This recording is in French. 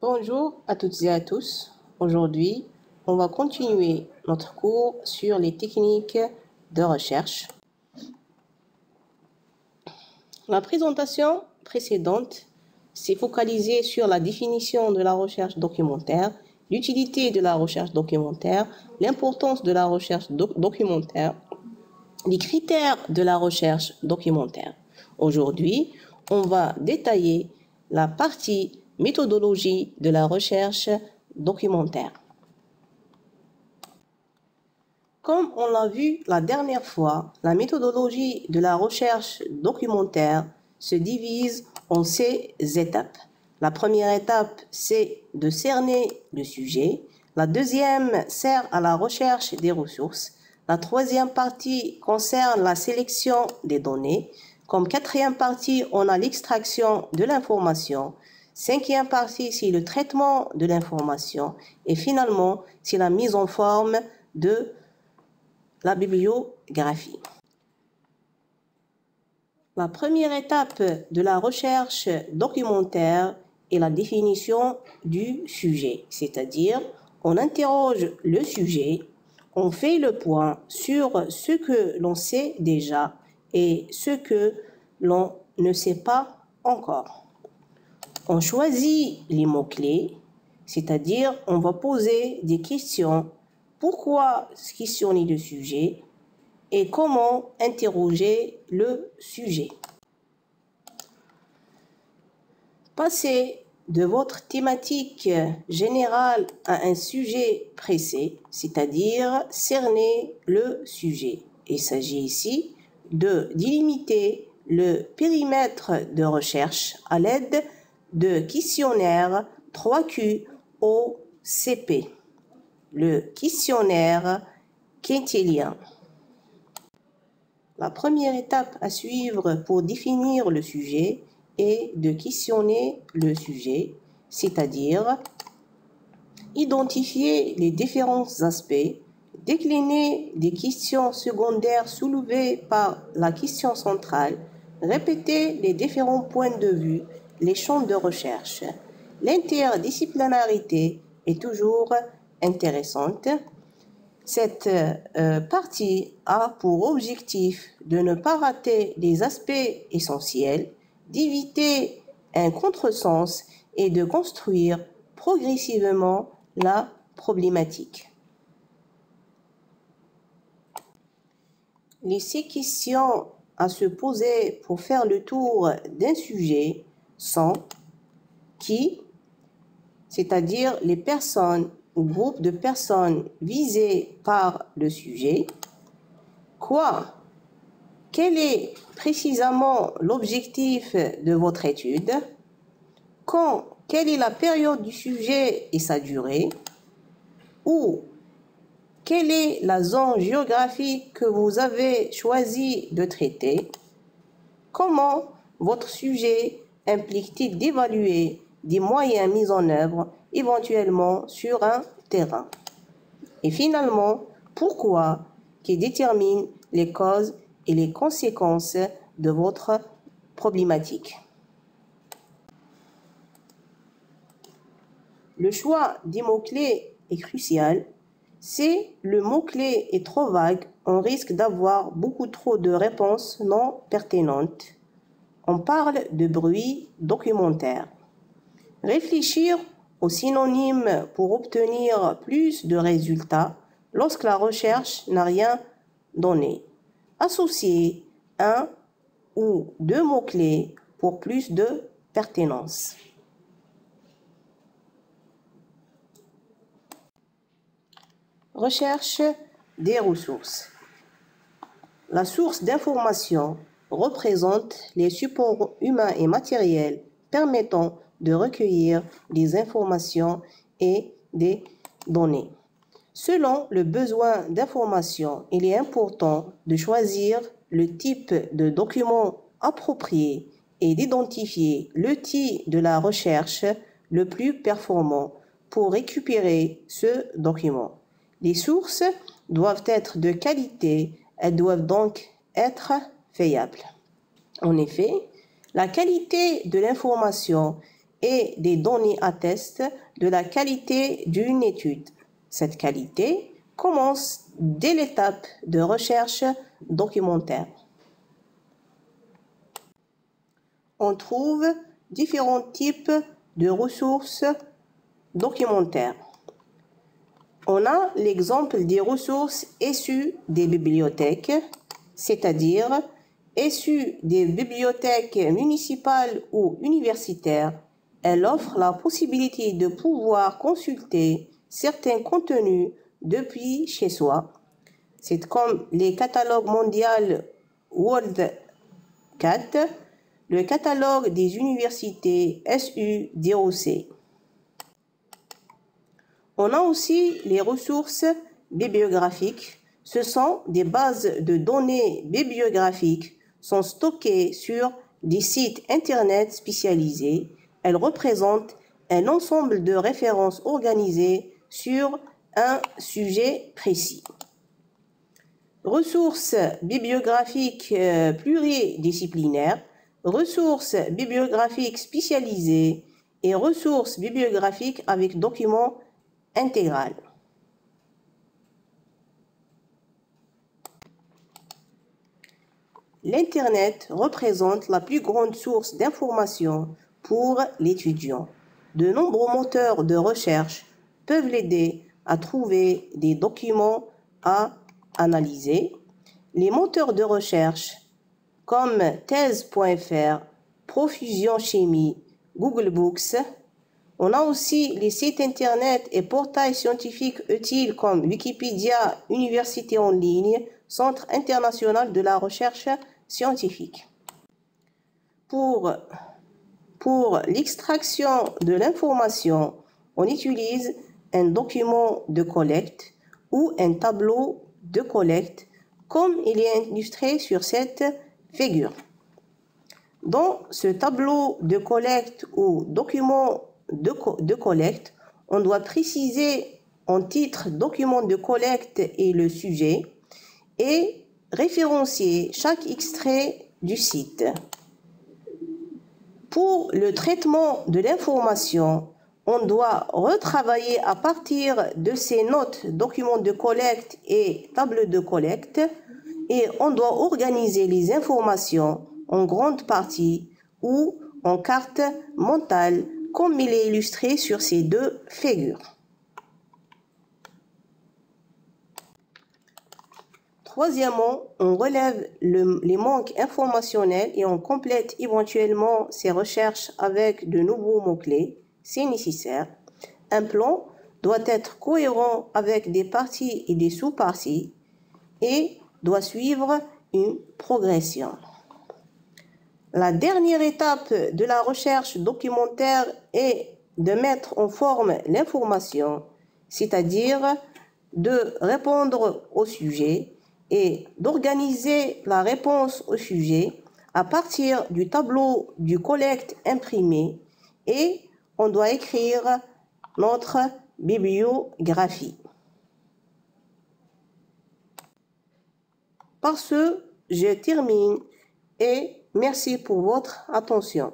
Bonjour à toutes et à tous. Aujourd'hui, on va continuer notre cours sur les techniques de recherche. La présentation précédente s'est focalisée sur la définition de la recherche documentaire, l'utilité de la recherche documentaire, l'importance de la recherche documentaire, les critères de la recherche documentaire. Aujourd'hui, on va détailler la partie méthodologie de la recherche documentaire. Comme on l'a vu la dernière fois, la méthodologie de la recherche documentaire se divise en 6 étapes. La première étape, c'est de cerner le sujet. La deuxième sert à la recherche des ressources. La troisième partie concerne la sélection des données. Comme quatrième partie, on a l'extraction de l'information. Cinquième partie, c'est le traitement de l'information. Et finalement, c'est la mise en forme de la bibliographie. La première étape de la recherche documentaire est la définition du sujet, c'est-à-dire on interroge le sujet, on fait le point sur ce que l'on sait déjà et ce que l'on ne sait pas encore. On choisit les mots-clés, c'est-à-dire on va poser des questions. Pourquoi questionner le sujet et comment interroger le sujet? Passez de votre thématique générale à un sujet précis, c'est-à-dire cerner le sujet. Il s'agit ici de délimiter le périmètre de recherche à l'aide de questionnaire 3Q OCP, le questionnaire quintillien. La première étape à suivre pour définir le sujet est de questionner le sujet, c'est-à-dire identifier les différents aspects, décliner des questions secondaires soulevées par la question centrale, répéter les différents points de vue, les champs de recherche. L'interdisciplinarité est toujours intéressante. Cette partie a pour objectif de ne pas rater les aspects essentiels, d'éviter un contresens et de construire progressivement la problématique. Les 6 questions à se poser pour faire le tour d'un sujet sont qui, c'est-à-dire les personnes ou groupes de personnes visées par le sujet. Quoi? Quel est précisément l'objectif de votre étude? Quand? Quelle est la période du sujet et sa durée? Où? Quelle est la zone géographique que vous avez choisi de traiter? Comment votre sujet implique-t-il d'évaluer des moyens mis en œuvre éventuellement sur un terrain? Et finalement, pourquoi? Qui détermine les causes et les conséquences de votre problématique. Le choix des mots-clés est crucial. Si le mot-clé est trop vague, on risque d'avoir beaucoup trop de réponses non pertinentes. On parle de bruit documentaire. Réfléchir aux synonymes pour obtenir plus de résultats lorsque la recherche n'a rien donné. Associer un ou deux mots-clés pour plus de pertinence. Recherche des ressources. La source d'information représente les supports humains et matériels permettant de recueillir des informations et des données. Selon le besoin d'information, il est important de choisir le type de document approprié et d'identifier l'outil de la recherche le plus performant pour récupérer ce document. Les sources doivent être de qualité, elles doivent donc être fiables. En effet, la qualité de l'information et des données attestent de la qualité d'une étude. Cette qualité commence dès l'étape de recherche documentaire. On trouve différents types de ressources documentaires. On a l'exemple des ressources issues des bibliothèques, c'est-à-dire issues des bibliothèques municipales ou universitaires. Elle offre la possibilité de pouvoir consulter certains contenus depuis chez soi. C'est comme les catalogues mondiaux WorldCat, le catalogue des universités SU-DOC. On a aussi les ressources bibliographiques. Ce sont des bases de données bibliographiques, sont stockées sur des sites Internet spécialisés. Elles représentent un ensemble de références organisées sur un sujet précis. Ressources bibliographiques pluridisciplinaires, ressources bibliographiques spécialisées et ressources bibliographiques avec documents intégral. L'Internet représente la plus grande source d'information pour l'étudiant. De nombreux moteurs de recherche peuvent l'aider à trouver des documents à analyser. Les moteurs de recherche comme thèse.fr, Profusion Chimie, Google Books. On a aussi les sites Internet et portails scientifiques utiles comme Wikipédia, Université en ligne, Centre international de la recherche scientifique. Pour l'extraction de l'information, on utilise un document de collecte ou un tableau de collecte, comme il est illustré sur cette figure. Dans ce tableau de collecte ou document de collecte, on doit préciser en titre document de collecte et le sujet et référencier chaque extrait du site. Pour le traitement de l'information, on doit retravailler à partir de ces notes, documents de collecte et tableaux de collecte et on doit organiser les informations en grande partie ou en carte mentale comme il est illustré sur ces deux figures. Troisièmement, on relève les manques informationnels et on complète éventuellement ces recherches avec de nouveaux mots-clés. C'est nécessaire. Un plan doit être cohérent avec des parties et des sous-parties et doit suivre une progression. La dernière étape de la recherche documentaire est de mettre en forme l'information, c'est-à-dire de répondre au sujet et d'organiser la réponse au sujet à partir du tableau du collecte imprimé et on doit écrire notre bibliographie. Par ce, je termine et merci pour votre attention.